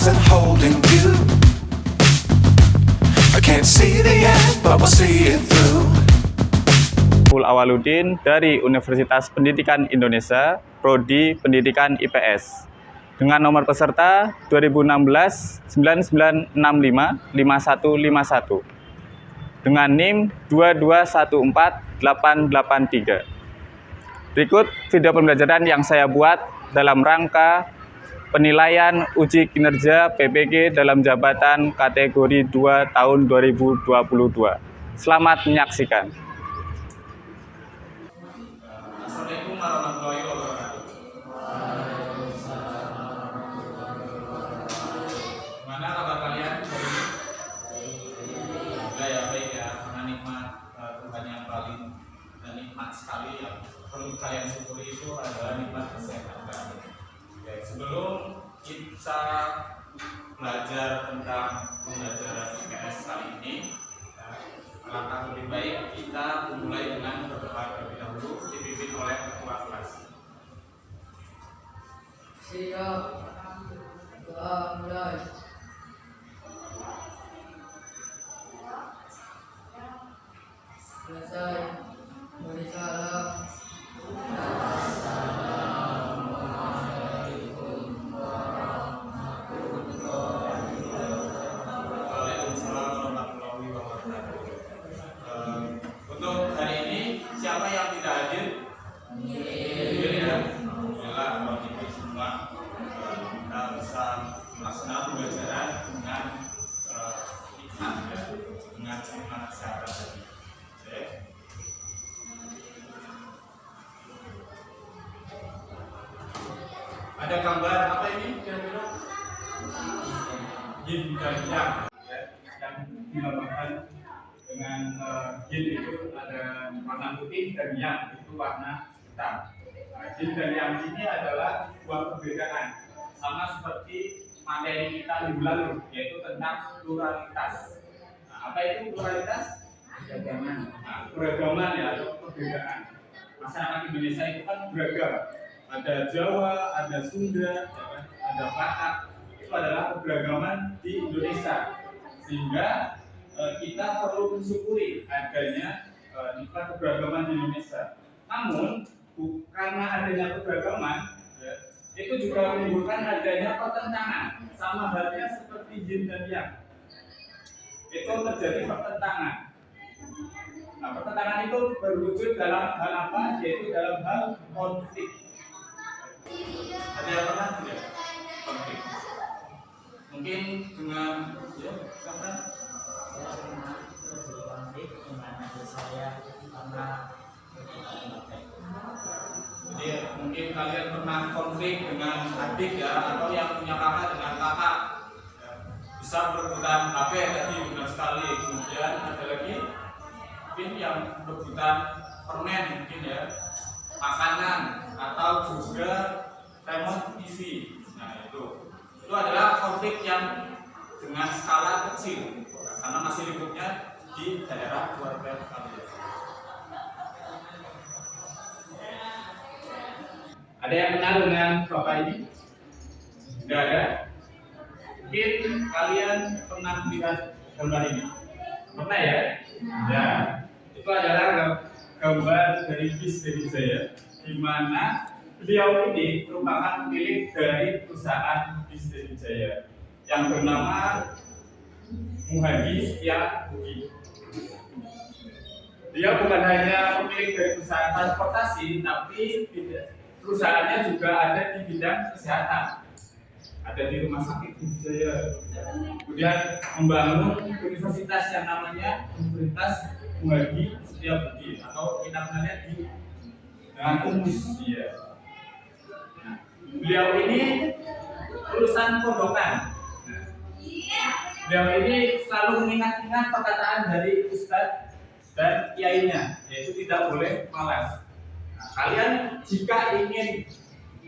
wasn't holding you. I can't see the end, but we'll see it through. Awaludin dari Universitas Pendidikan Indonesia, Prodi Pendidikan IPS. Dengan nomor peserta 2016 9965 5151. Dengan NIM 2214883. Berikut video pembelajaran yang saya buat dalam rangka penilaian uji kinerja PPG dalam jabatan kategori 2 tahun 2022. Selamat menyaksikan. Assalamualaikum warahmatullahi wabarakatuh. Gimana kabar kalian? Ya baik ya, karena nikmat Tuhan yang paling nikmat sekali yang perlu kalian syukuri itu adalah nikmat kesehatan. Oke, sebelum kita belajar tentang pembelajaran IPS kali ini, alangkah lebih baik kita mulai dengan berdoa terlebih dahulu dipimpin oleh ketua kelas. Siap. Doa mulai. Selesai. Beri salam. Waalaikumsalam warahmatullahi wabarakatuh. Untuk hari ini siapa yang tidak hadir? Hadir ya. Alhamdulillah kalau kita semua kita bisa melaksanakan pembelajaran dengan hikmat ya, dengan hikmat kesehatan tadi. Oke. Ada gambar apa ini kira-kira? Yin dan yang ya, yang dilambangkan dengan yin itu ada warna putih dan yang itu warna hitam. Yin dan yang ini adalah dua perbedaan sama seperti materi kita minggu lalu, yaitu tentang pluralitas. Apa itu pluralitas? Keragaman ya, atau perbedaan. Masyarakat Indonesia itu kan beragam. Ada Jawa, ada Sunda, ada Batak. Itu adalah keberagaman di Indonesia. Sehingga kita perlu mensyukuri adanya nikmat keberagaman di Indonesia. Namun karena adanya keberagaman, ya, itu juga menimbulkan adanya pertentangan, sama halnya seperti yin dan yang. Itu terjadi pertentangan. Nah, pertentangan itu berwujud dalam hal apa? Yaitu dalam hal konflik. Ada yang pernah tidak konflik? Mungkin dengan ya, karena jadi mungkin kalian pernah konflik dengan adik ya, atau yang punya kakak dengan kakak ya, bisa berebutan HP tadi benar sekali. Kemudian ada lagi mungkin yang berebutan permen mungkin ya, makanan atau juga remote TV. Nah itu adalah konflik yang dengan skala kecil karena masih lingkupnya di daerah keluarga kalian. Ada yang kenal dengan bapak ini? Tidak ada? Mungkin kalian pernah melihat gambar ini? Pernah ya? Ya. Itu adalah gambar dari bis Sriwijaya, di mana beliau ini merupakan pemilik dari perusahaan bis Sriwijaya yang bernama Muhadi Setiabudi. Dia bukan hanya pemilik dari perusahaan transportasi, tapi perusahaannya juga ada di bidang kesehatan. Ada di rumah sakit Sriwijaya. Kemudian membangun universitas yang namanya Universitas Muhadi Setiabudi atau kita kenalnya di dengan UMUS dia. Nah, beliau ini lulusan pondokan. Beliau ini selalu mengingat-ingat perkataan dari Ustadz dan kiainya, yaitu tidak boleh malas. Nah, kalian jika ingin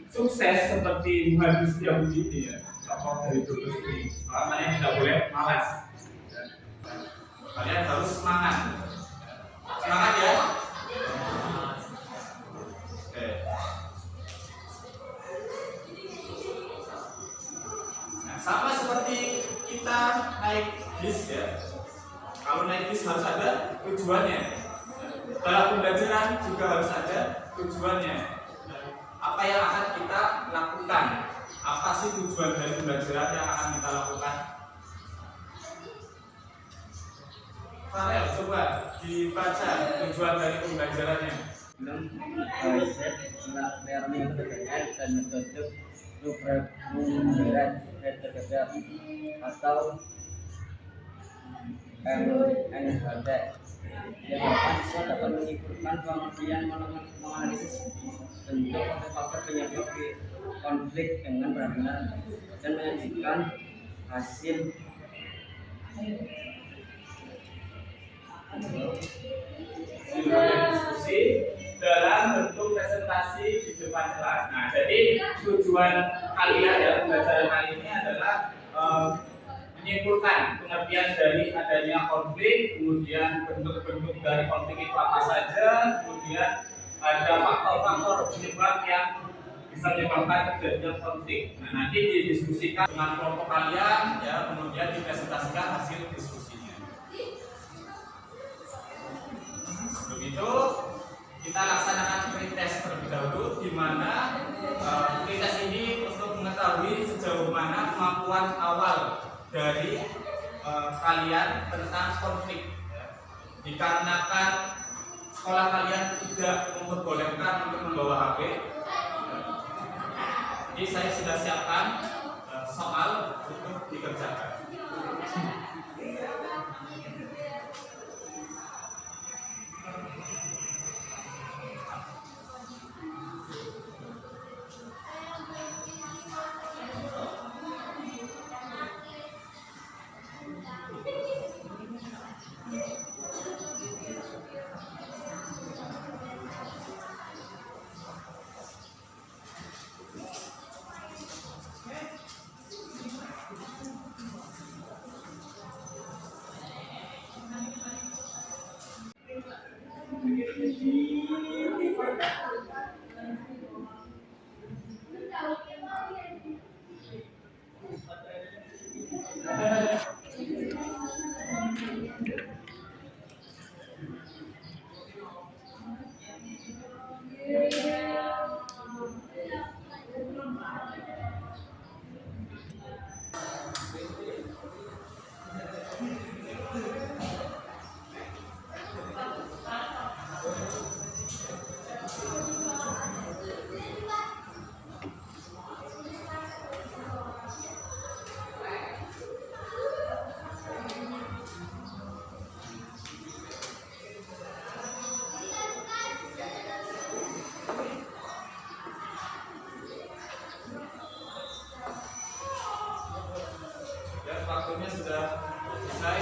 sukses seperti Muhadi Setiabudi ini ya, tokoh dari Brebes ini, kalian tidak boleh malas. Kalian harus semangat. Semangat ya. Oke. Nah, sama seperti Dalam pembelajaran juga harus ada tujuannya. Apa yang akan kita lakukan? Apa sih tujuan dari pembelajaran yang akan kita lakukan? Farel, coba dibaca tujuan dari pembelajarannya. konsep learning terkait dan metode pembelajaran terkait atau NHD yang siswa dapat menyimpulkan kemudian menganalisis bentuk faktor penyebab konflik dengan benar dan menyajikan hasil diskusi dalam bentuk presentasi di depan kelas. Nah, jadi tujuan kalian dalam pembelajaran kali ini adalah menyimpulkan pengertian dari adanya konflik, kemudian bentuk-bentuk dari konflik itu apa saja, kemudian ada faktor-faktor penyebab yang bisa menyebabkan terjadinya konflik. Nah, nanti didiskusikan dengan kelompok kalian, ya, kemudian dipresentasikan hasil diskusinya. Begitu kita laksanakan pretest terlebih dahulu, di mana pretest ini untuk mengetahui sejauh mana kemampuan awal dari kalian tentang konflik. Dikarenakan sekolah kalian tidak memperbolehkan untuk membawa HP, jadi saya sudah siapkan soal untuk dikerjakan. Waktunya sudah selesai.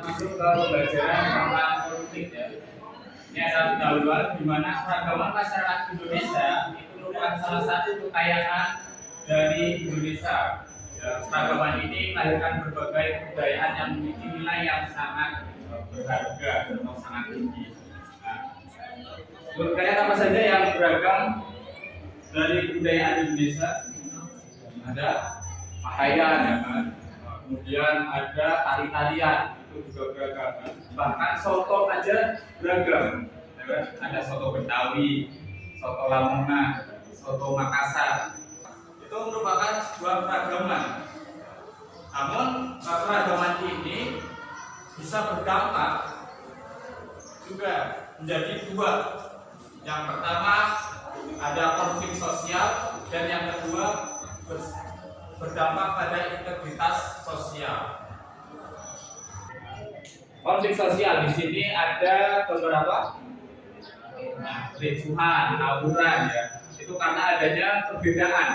Masuk ke pembelajaran tentang konflik, ya. Ini ada pendahuluan di mana keragaman masyarakat Indonesia itu merupakan salah satu kekayaan dari Indonesia. Ya, keragaman ini melahirkan berbagai kebudayaan yang memiliki nilai yang sangat berharga atau sangat tinggi. Nah, kebudayaan apa saja yang beragam dari kebudayaan Indonesia? Ada pakaian, ya kan? Kemudian ada tari-tarian, itu juga beragam, kan? Bahkan soto aja beragam, ya kan? Ada soto Betawi, soto Lamongan, soto Makassar. Itu merupakan sebuah keragaman. Namun keragaman ini bisa berdampak juga menjadi dua. Yang pertama ada konflik sosial, dan yang kedua berdampak pada integritas sosial. Konflik sosial di sini ada beberapa. Nah, kericuhan, tawuran ya. Itu karena adanya perbedaan.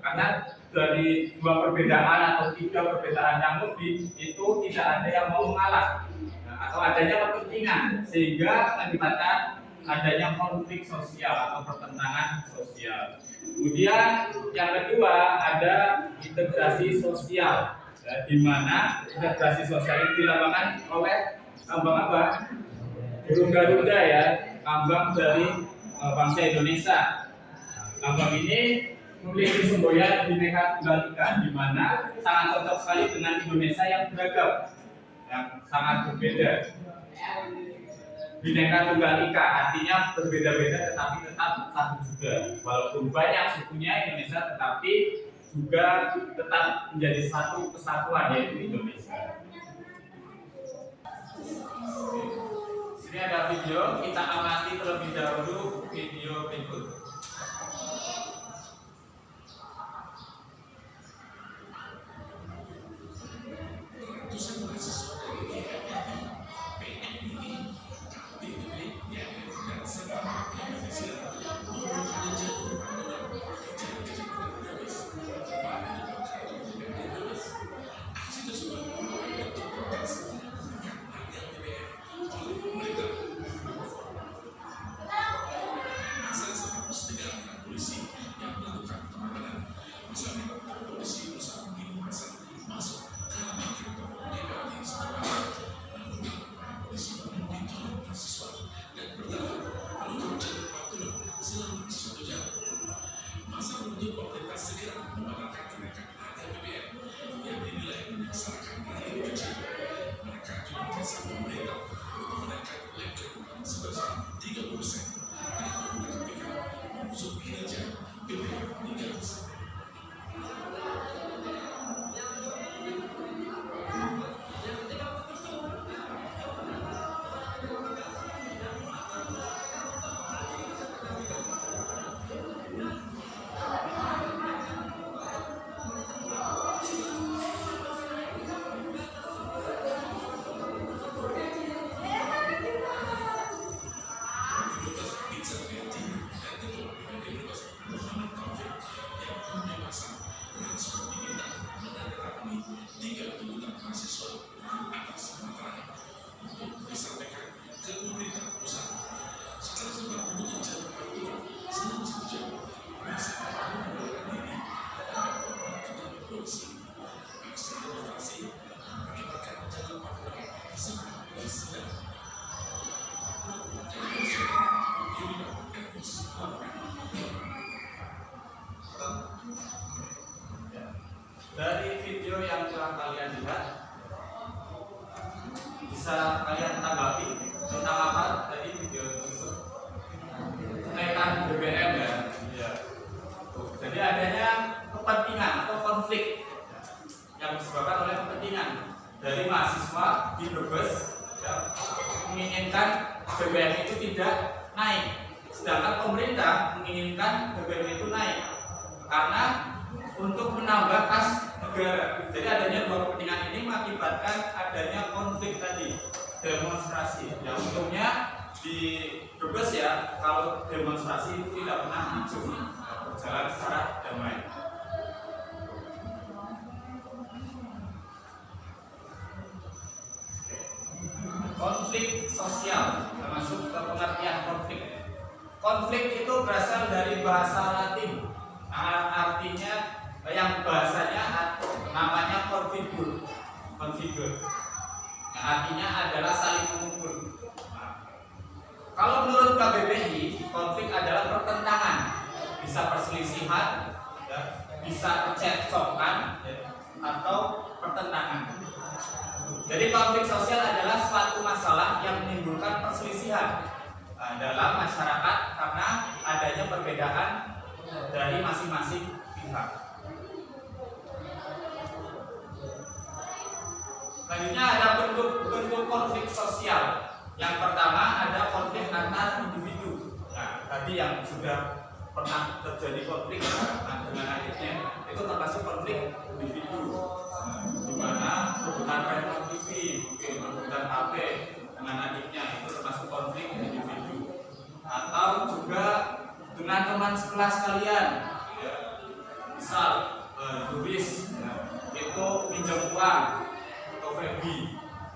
Karena dari dua perbedaan atau tiga perbedaan yang lebih itu tidak ada yang mau mengalah. Nah, atau adanya kepentingan sehingga mengakibatkan adanya konflik sosial atau pertentangan sosial. Kemudian yang kedua ada integrasi sosial, ya, di mana integrasi sosial itu dilambangkan oleh lambang apa? Burung Garuda ya, lambang dari bangsa Indonesia. Lambang ini memiliki semboyan Bhinneka Tunggal Ika, di mana sangat cocok sekali dengan Indonesia yang beragam, yang sangat berbeda. Bhinneka Tunggal Ika artinya berbeda-beda tetapi tetap satu juga. Walaupun banyak sukunya Indonesia, tetapi juga tetap menjadi satu kesatuan, yaitu Indonesia. Ini ada video, kita amati terlebih dahulu video berikut. Dari video yang telah kalian lihat, bisa kalian tanggapi tentang apa tadi video tersebut? Kenaikan BBM ya. Jadi adanya kepentingan atau konflik yang disebabkan oleh kepentingan dari mahasiswa di Brebes ya, menginginkan BBM itu tidak naik, sedangkan pemerintah menginginkan BBM itu naik karena untuk menambah kas negara. Jadi adanya dua kepentingan ini mengakibatkan adanya konflik tadi, demonstrasi. Ya untungnya di Brebes ya, kalau demonstrasi itu tidak pernah ricuh, berjalan secara damai. Konflik sosial termasuk ke pengertian konflik. Konflik itu berasal dari bahasa Latin, artinya yang bahasanya namanya konfigur, yang artinya adalah saling memukul. Kalau menurut KBBI, konflik adalah pertentangan, bisa perselisihan, ya, bisa percekcokan, ya, atau pertentangan. Jadi konflik sosial adalah suatu masalah yang menimbulkan perselisihan dalam masyarakat karena adanya perbedaan dari masing-masing pihak. Selanjutnya ada bentuk konflik sosial. Yang pertama ada konflik antar individu. Nah, tadi yang sudah pernah terjadi konflik dengan adiknya itu termasuk konflik individu. Di mana rebutan remote TV, rebutan meminjam HP dengan adiknya, itu termasuk konflik individu. Atau juga dengan teman sekelas kalian, ya. Misal turis, itu pinjam uang ke Feby,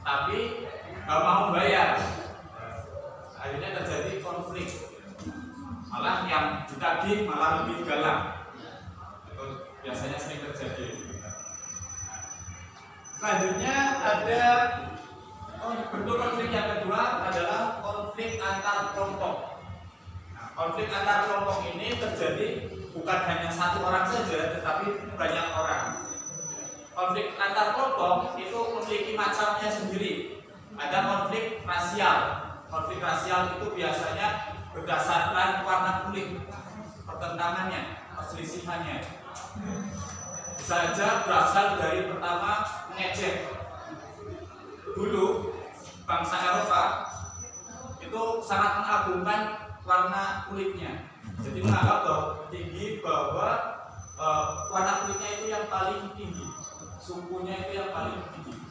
tapi nggak mau bayar, akhirnya terjadi konflik. Malah yang ditagih malah lebih galak. Itu biasanya sering terjadi. Selanjutnya ada bentuk konflik yang kedua adalah konflik antar kelompok. Nah, konflik antar kelompok ini terjadi bukan hanya satu orang saja, tetapi banyak orang. Konflik antar kelompok itu memiliki macamnya sendiri. Ada konflik rasial. Konflik rasial itu biasanya berdasarkan warna kulit, pertentangannya, perselisihannya. Bisa saja berasal dari pertama mengejek. Dulu bangsa Eropa itu sangat mengagungkan warna kulitnya. Jadi menganggap bahwa warna kulitnya itu yang paling tinggi, sukunya itu yang paling tinggi.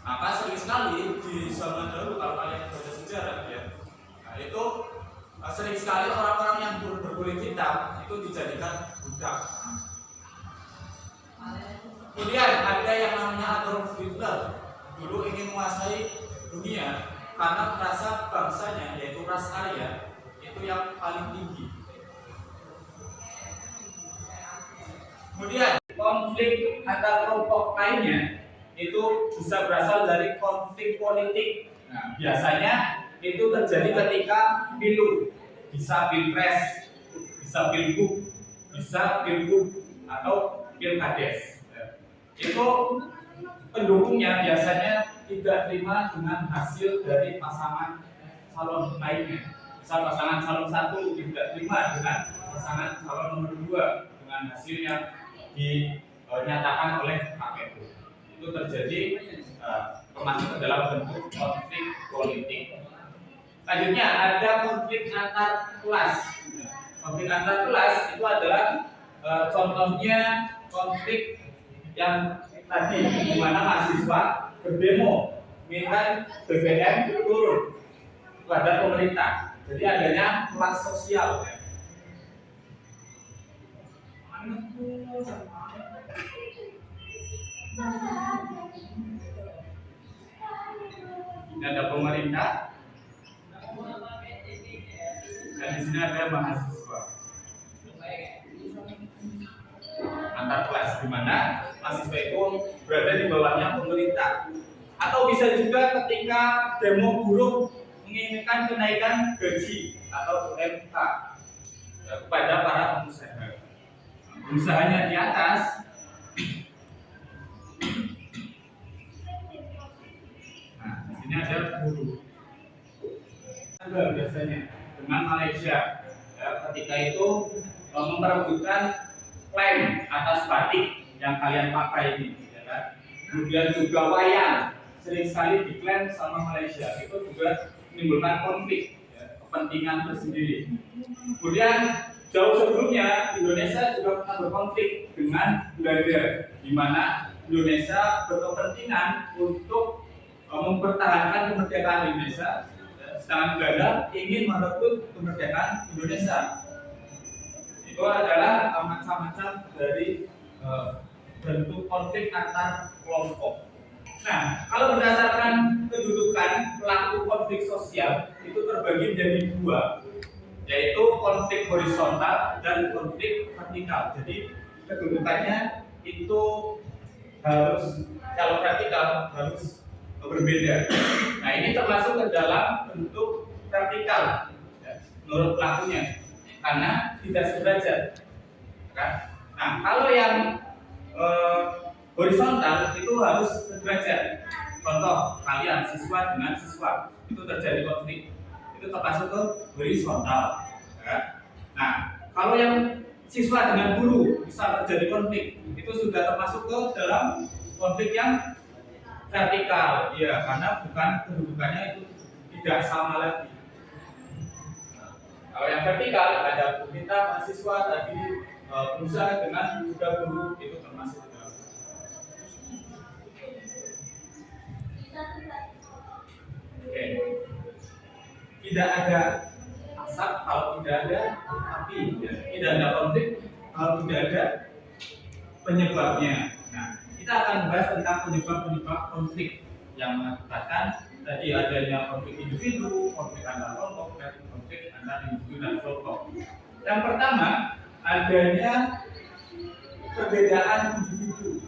Maka sering sekali di zaman dahulu, kalau kalian baca sejarah ya, nah itu sering sekali orang-orang yang berkulit hitam itu dijadikan budak. Kemudian ada yang namanya Adolf Hitler, dulu ingin menguasai dunia karena merasa bangsanya, yaitu ras Arya, itu yang paling tinggi. Kemudian konflik antar kelompok lainnya itu bisa berasal dari konflik politik. Nah, biasanya itu terjadi ketika pilu, bisa pilpres, bisa pilgub, bisa pilgub atau pilkades. Itu pendukungnya biasanya tidak terima dengan hasil dari pasangan calon lainnya. Misal pasangan calon 1 tidak terima dengan pasangan calon nomor 2 dengan hasil yang dinyatakan oleh KPU. Itu terjadi termasuk ke dalam bentuk konflik politik. Selanjutnya ada konflik antar kelas. Konflik antar kelas itu adalah contohnya konflik yang tadi, di mana mahasiswa berdemo minta BBM turun kepada pemerintah. Jadi adanya kelas sosial. Ini ada pemerintah dan di sini ada mahasiswa antar kelas, di mana mahasiswa itu berada di bawahnya pemerintah. Atau bisa juga ketika demo buruh menginginkan kenaikan gaji atau UMK kepada para pengusaha. Usahanya di atas. Nah, di sini ada buruh. Ada biasanya dengan Malaysia, ya, ketika itu memperebutkan klaim atas batik yang kalian pakai ini, ya kan? Kemudian juga wayang sering sekali diklaim sama Malaysia, itu juga menimbulkan konflik, ya, kepentingan tersendiri. Kemudian jauh sebelumnya Indonesia juga pernah berkonflik dengan Belanda, di mana Indonesia berkepentingan untuk mempertahankan kemerdekaan Indonesia, sedangkan Belanda ingin merebut kemerdekaan Indonesia. Itu adalah macam-macam dari bentuk konflik antar kelompok. Nah, kalau berdasarkan kedudukan pelaku konflik sosial itu terbagi menjadi dua, yaitu konflik horizontal dan konflik vertikal. Jadi kedudukannya itu harus, kalau vertikal harus berbeda. Nah, ini termasuk ke dalam bentuk vertikal, ya, menurut pelakunya, karena tidak sederajat, kan? Nah, kalau yang horizontal itu harus sederajat. Contoh, kalian siswa dengan siswa itu terjadi konflik, itu termasuk ke horizontal, ya. Nah, kalau yang siswa dengan guru bisa terjadi konflik, itu sudah termasuk ke dalam konflik yang vertikal, ya, karena bukan kedudukannya itu tidak sama lagi. Kalau yang vertikal ada pemerintah, mahasiswa, tadi berusaha dengan juga guru, itu termasuk dalam. tidak ada asap kalau tidak ada api, ya. Tidak ada konflik kalau tidak ada penyebabnya. Nah, kita akan bahas tentang penyebab-penyebab konflik yang mengakibatkan tadi adanya konflik individu, konflik antar kelompok, dan konflik antar individu dan kelompok. Yang pertama, adanya perbedaan individu.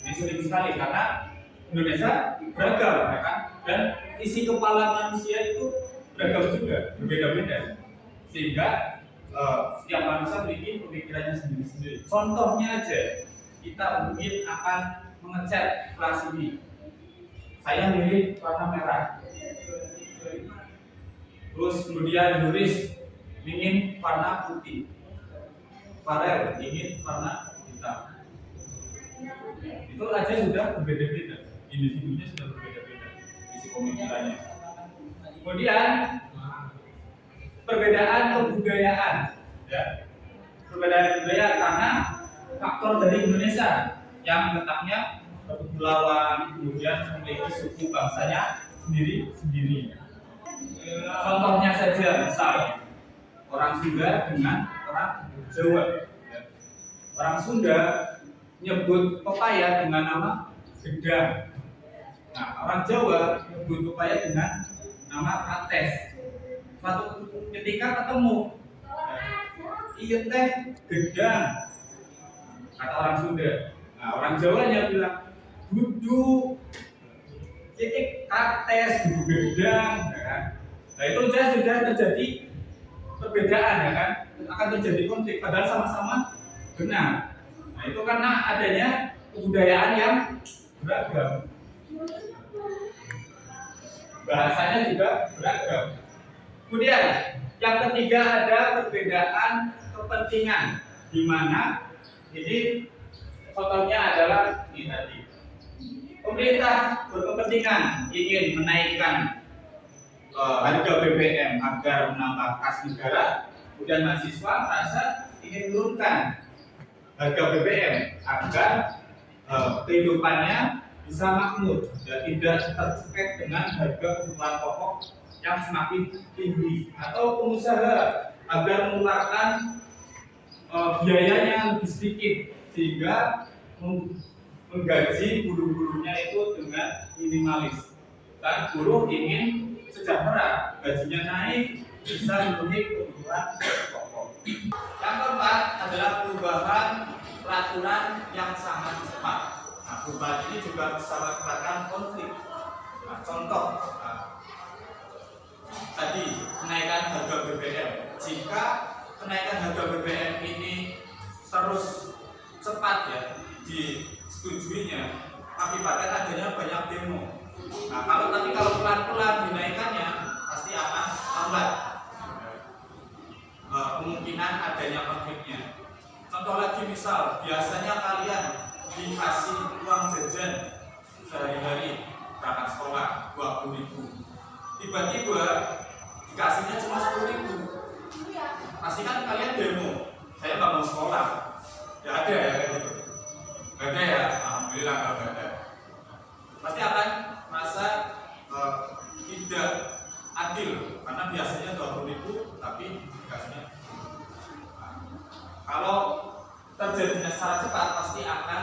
Ini sering sekali karena Indonesia beragam, ya kan? Dan isi kepala manusia itu beragam juga, berbeda-beda. Sehingga setiap manusia memiliki pemikirannya sendiri-sendiri. Contohnya aja, kita mungkin akan mengecat kelas ini. Saya milih warna merah. Terus kemudian nulis ingin warna putih. Farel ingin warna hitam. Itu aja sudah berbeda-beda. Individunya sudah berbeda-beda isi pemikirannya. Kemudian perbedaan kebudayaan, ya. Perbedaan budaya karena faktor dari Indonesia yang letaknya kepulauan, kemudian memiliki suku bangsanya sendiri-sendiri. Contohnya saja, misal orang Sunda dengan orang Jawa. Orang Sunda menyebut pepaya dengan nama gedang. Nah, orang Jawa menyebut pepaya dengan nama kates. Suatu ketika ketemu, iya teh gedang, kata orang Sunda. Nah, orang Jawanya bilang duduk, ini kates, duduk gedang, ya kan? Nah, itu sudah terjadi perbedaan, ya kan? Akan terjadi konflik, padahal sama-sama benar. Nah, itu karena adanya kebudayaan yang beragam. Bahasanya juga beragam. Kemudian yang ketiga ada perbedaan kepentingan, di mana ini contohnya adalah ini tadi. Pemerintah berkepentingan ingin menaikkan harga BBM agar menambah kas negara, kemudian mahasiswa merasa ingin menurunkan harga BBM agar kehidupannya bisa makmur dan tidak tercekek dengan harga kebutuhan pokok yang semakin tinggi, atau pengusaha agar mengeluarkan biayanya lebih sedikit sehingga menggaji buruh-buruhnya itu dengan minimalis. Dan buruh ingin sejahtera, gajinya naik, bisa memenuhi kebutuhan pokok. Yang keempat adalah perubahan peraturan yang sangat cepat. Nah, perubahan ini juga bisa mengakibatkan konflik. Nah, contoh tadi kenaikan harga BBM. Jika kenaikan harga BBM ini terus cepat ya disetujuinya, akibatnya adanya banyak demo. Nah, kalau pelan-pelan dinaikannya pasti akan lambat. Kemungkinan adanya konfliknya. Contoh lagi misal, biasanya kalian dikasih uang jajan sehari-hari berangkat sekolah 20.000. Tiba-tiba dikasihnya cuma 10.000. Pasti kan kalian demo, saya nggak mau sekolah. Ya ada ya kayak gitu. Gak ada ya, alhamdulillah kalau gak ada. Pasti akan merasa tidak adil karena biasanya 20.000 tapi dikasihnya. Kalau terjadinya secara cepat pasti akan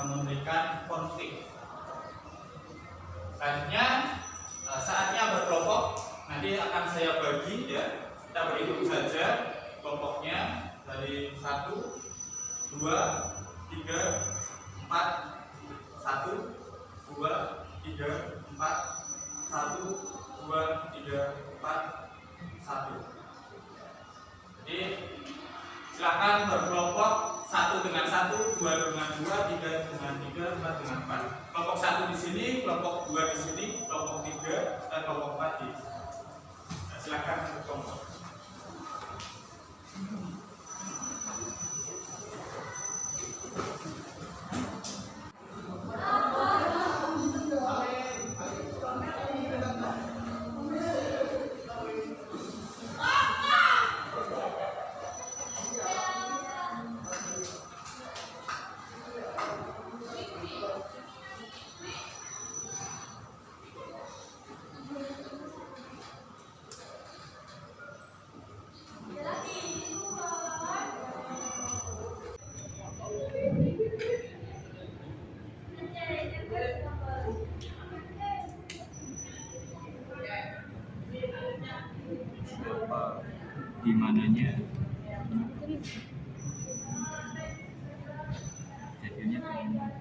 memberikan konflik. Selanjutnya saatnya berkelompok, nanti akan saya bagi ya. Kita berhitung saja kelompoknya dari 1, 2, 3, 4, 1, 2, 3, 4, 1, 2, 3, 4, 1. Jadi silakan berkelompok 1 dengan 1, 2 dengan 2, 3 dengan 3, 4 dengan 4. Kelompok 1 di sini, kelompok 2 di sini, kelompok 3 dan kelompok 4 di sini. Nah, silakan berkelompok. Bagaimananya? Jadinya bagaimana?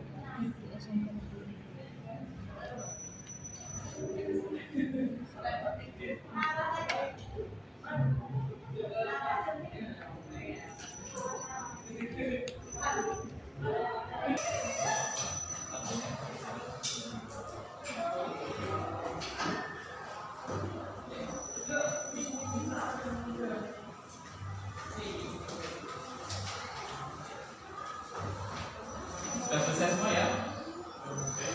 Sudah selesai semua ya? Oke.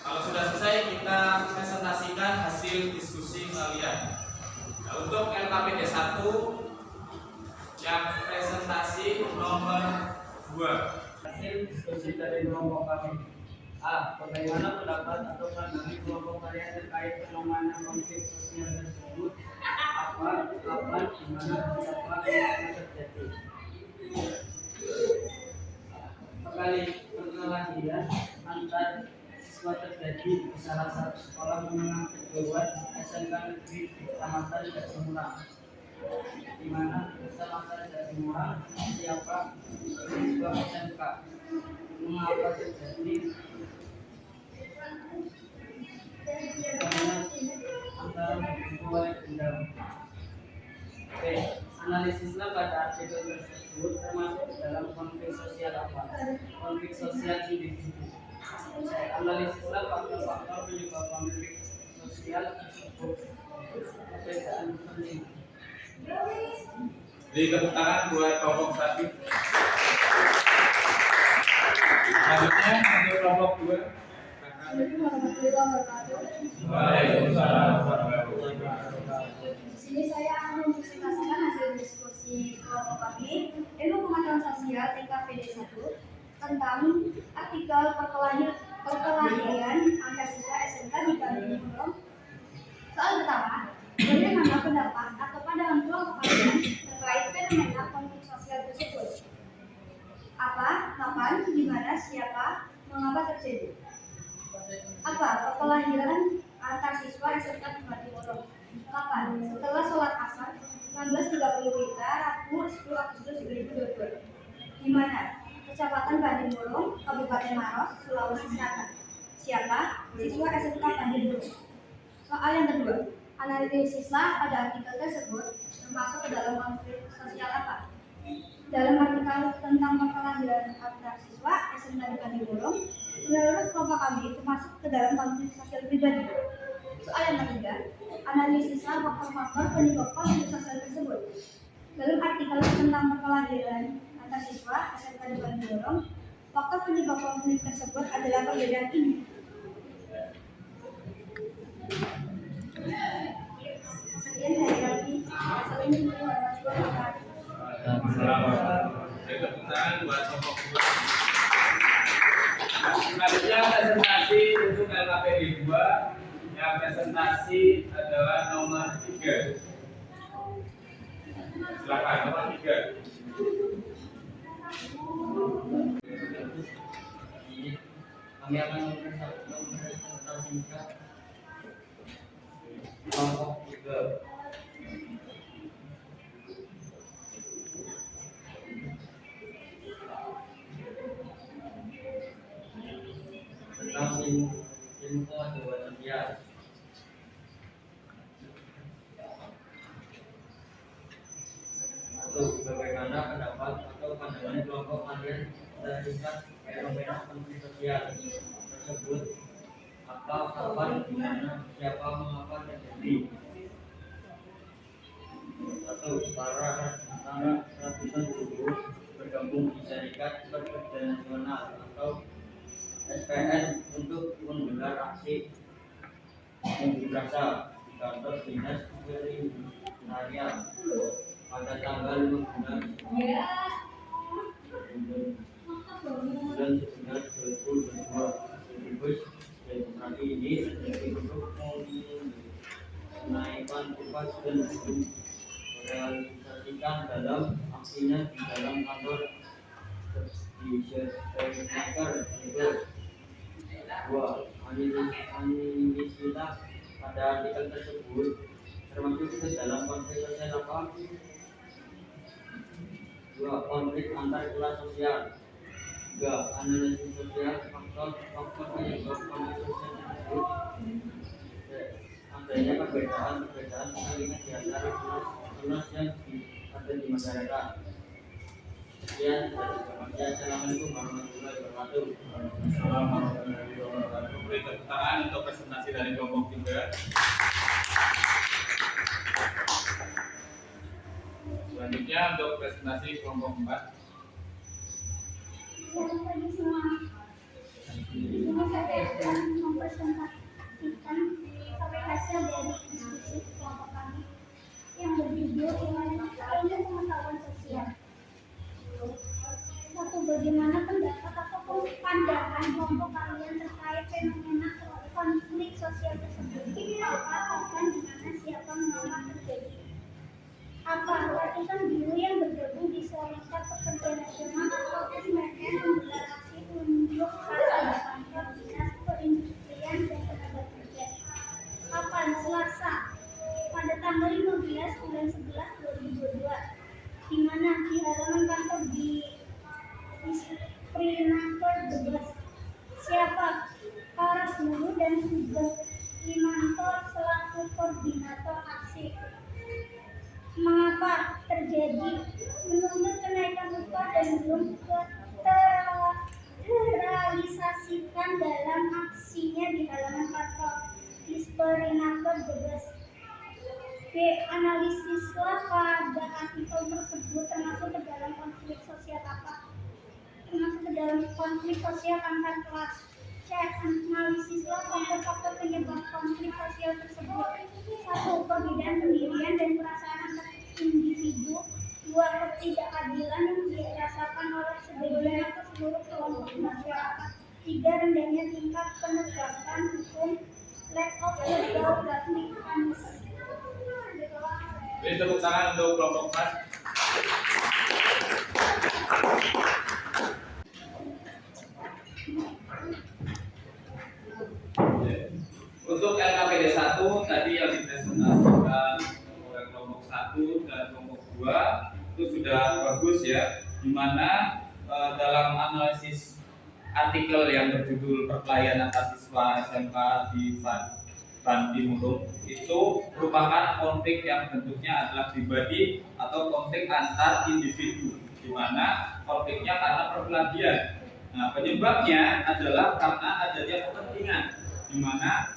Kalau sudah selesai kita presentasikan hasil diskusi kalian. Nah, untuk LKPD 1 yang presentasi nomor 2. Hasil diskusi dari kelompok kami. A. Bagaimana pendapat atau pandangan kelompok kalian terkait fenomena konflik sosial tersebut? Apa, kapan, di mana, siapa yang terjadi? Perkelahian antar siswa terjadi di salah satu sekolah menengah kejuruan SMK Negeri di Kecamatan Jatimurang. Di mana Kecamatan Jatimurang siapa siswa SMK? Mengapa terjadi? Karena antara dua dendam. B. Analisislah pada artikel tersebut termasuk dalam konflik sosial apa? Konflik sosial individu. C. Analisislah faktor-faktor penyebab konflik sosial tersebut. Perbedaan penting. Beri tepuk tangan buat kelompok 1. Selanjutnya untuk kelompok 2. Waalaikumsalam warahmatullahi wabarakatuh. Di sini saya akan mempresentasikan hasil diskusi kelompok kami ilmu pengetahuan sosial TKPD 1 tentang artikel perkelahian antar siswa SMK di Bandung. Soal pertama, bagaimana pendapat atau pandangan kelompok kalian terkait fenomena konflik sosial tersebut? Apa, kapan, di mana, siapa, mengapa terjadi? Apa perkelahian antar siswa SMK di Bandung? Kapan? Setelah sholat asar 19.30 WITA Rabu 10 Agustus 2022. Di mana? Kecamatan Bandimulung, Kabupaten Maros, Sulawesi Selatan. Siapa? Siswa SMK Bandimulung. Soal yang kedua, analisislah pada artikel tersebut termasuk ke dalam konflik sosial apa? Dalam artikel tentang perkelahian antar siswa SMK di Bandimulung, menurut kelompok kami termasuk ke dalam konflik sosial pribadi. Soal yang ketiga, analisislah faktor-faktor penyebab konflik sosial tersebut. Dalam artikel tentang perkelahian antar siswa SMK di Bandung, faktor penyebab konflik tersebut adalah perbedaan ini. Sekian dari kami. Assalamualaikum warahmatullahi wabarakatuh. Beri tepuk tangan buat kelompok 2. Selanjutnya presentasi untuk LKPD 2. Yang presentasi adalah nomor 3. Silakan nomor 3. Kami akan mempresentasikan kelompok 3. Tentang ilmu pengetahuan sosial. Bagaimana pendapat atau pandangan kelompok kalian terkait fenomena konflik sosial tersebut? Apa, kapan, di mana, siapa, mengapa terjadi? 1. Para ratusan guru bergabung di Serikat Pekerja Nasional atau SPN untuk menggelar aksi unjuk rasa di kantor dinas Perindustrian pada tanggal 15 bulan 11 2022. Demokrasi ini terjadi untuk menaikkan upah dan merealisasikan dalam aksinya di dalam kantor di Senaker itu. 2. Analisislah pada artikel tersebut termasuk ke dalam konflik sosial apa? 2. Konflik antar kelas sosial. 3. Analisis sosial faktor penyebab konflik sosial tersebut. Adanya perbedaan kalimat di antara kelas yang ada di masyarakat. Sekian. Assalamualaikum warahmatullahi wabarakatuh. Assalamualaikum warahmatullahi wabarakatuh. Beri tepuk tangan untuk presentasi dari kelompok 3. Selanjutnya untuk presentasi kelompok 4. Selamat pagi semua. Ini saya akan mempresentasikan hasil dari diskusi kelompok kami yang berjudul Ilmu Pengetahuan Sosial. 1. Bagaimana pendapat atau pandangan kelompok kalian terkait fenomena konflik sosial tersebut? Apa dan di mana siapa mengapa terjadi? Apa ratusan buruh yang bergabung di Serikat Pekerja Nasional atau SPN menggelar aksi unjuk rasa di kantor dinas perindustrian dan tenaga kerja? Kapan? Selasa, pada tanggal 15 bulan 11 2022. Di mana? Di halaman kantor di Prinaker Bebas. Siapa? Para buruh dan Sugeng Limanto selaku koordinator aksi. Mengapa terjadi? Menuntut kenaikan upah dan belum terrealisasikan dalam aksinya di halaman kantor Disperinaker Bebas. B. Analisislah pada artikel tersebut termasuk ke dalam konflik sosial apa? Termasuk ke dalam konflik sosial antar kelas. C. Analisislah faktor-faktor penyebab konflik sosial tersebut. 1. Perbedaan pendirian dan perasaan antar individu. 2. Ketidakadilan yang dirasakan oleh sebagian atau seluruh kelompok masyarakat. 3. Rendahnya tingkat penegakan hukum. Lack of legal governance. Beri tepuk tangan untuk kelompok 4. Untuk LKPD 1 tadi yang dipresentasikan oleh kelompok 1 dan kelompok 2 itu sudah bagus ya, di mana dalam analisis artikel yang berjudul Perkelahian Antar Siswa SMK di Bantimurung itu merupakan konflik yang bentuknya adalah pribadi atau konflik antar individu, di mana konfliknya karena perkelahian. Nah, penyebabnya adalah karena adanya kepentingan, di mana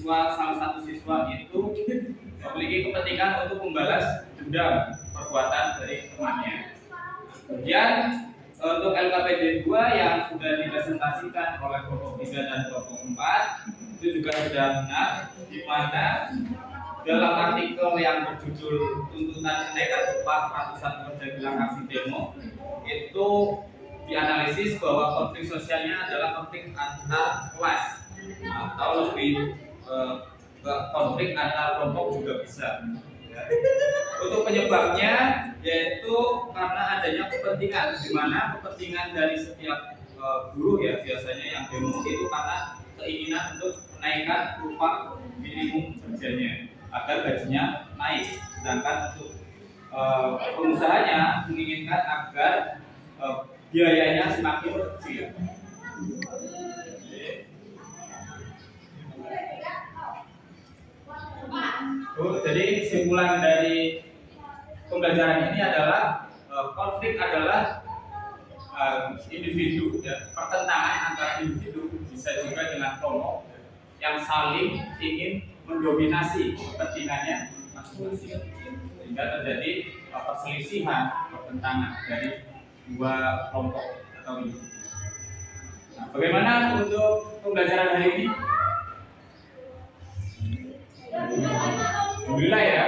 salah satu siswa itu memiliki kepentingan untuk membalas dendam perbuatan dari temannya. Kemudian untuk LKPD 2 yang sudah dipresentasikan oleh kelompok 3 dan kelompok 4 itu juga sudah benar, di mana dalam artikel yang berjudul Tuntutan Kenaikan Upah Ratusan Pekerja Bilang Aksi Demo itu dianalisis bahwa konflik sosialnya adalah konflik antar kelas atau lebih konflik antar kelompok juga bisa. Untuk penyebabnya yaitu karena adanya kepentingan, di mana kepentingan dari setiap buruh ya biasanya yang demo itu karena keinginan untuk menaikkan upah minimum kerjanya agar gajinya naik, sedangkan untuk pengusahanya menginginkan agar biayanya semakin kecil. Jadi kesimpulan dari pembelajaran ini adalah konflik adalah individu ya, pertentangan antara individu, bisa juga dengan kelompok yang saling ingin mendominasi kepentingannya masing-masing, sehingga terjadi perselisihan, pertentangan dari dua kelompok atau individu. Nah, bagaimana untuk pembelajaran hari ini? Alhamdulillah ya,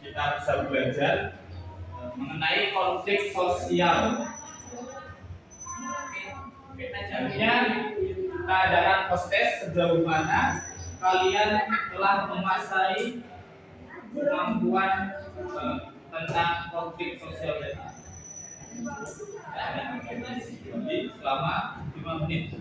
kita bisa belajar mengenai konflik sosial. Selanjutnya kita adakan post-test sejauh mana kalian telah menguasai kemampuan tentang konflik sosial tadi. Jadi selama 5 menit.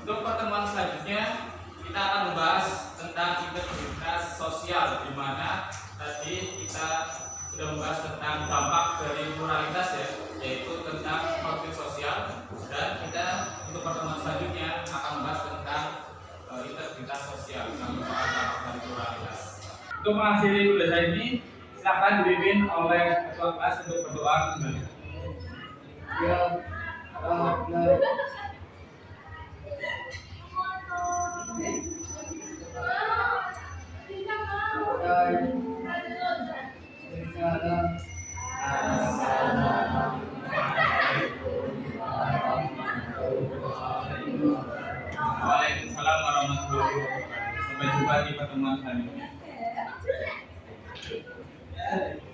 Untuk pertemuan selanjutnya kita akan membahas tentang integritas sosial, di mana tadi kita sudah membahas tentang dampak dari pluralitas ya, yaitu tentang konflik sosial, dan kita untuk pertemuan selanjutnya akan membahas tentang integritas sosial yang merupakan dampak dari pluralitas. Untuk mengakhiri kuliah ini, silakan dipimpin oleh ketua kelas untuk berdoa kembali. Ya, Waalaikumsalam warahmatullahi wabarakatuh. Sampai jumpa di pertemuan selanjutnya.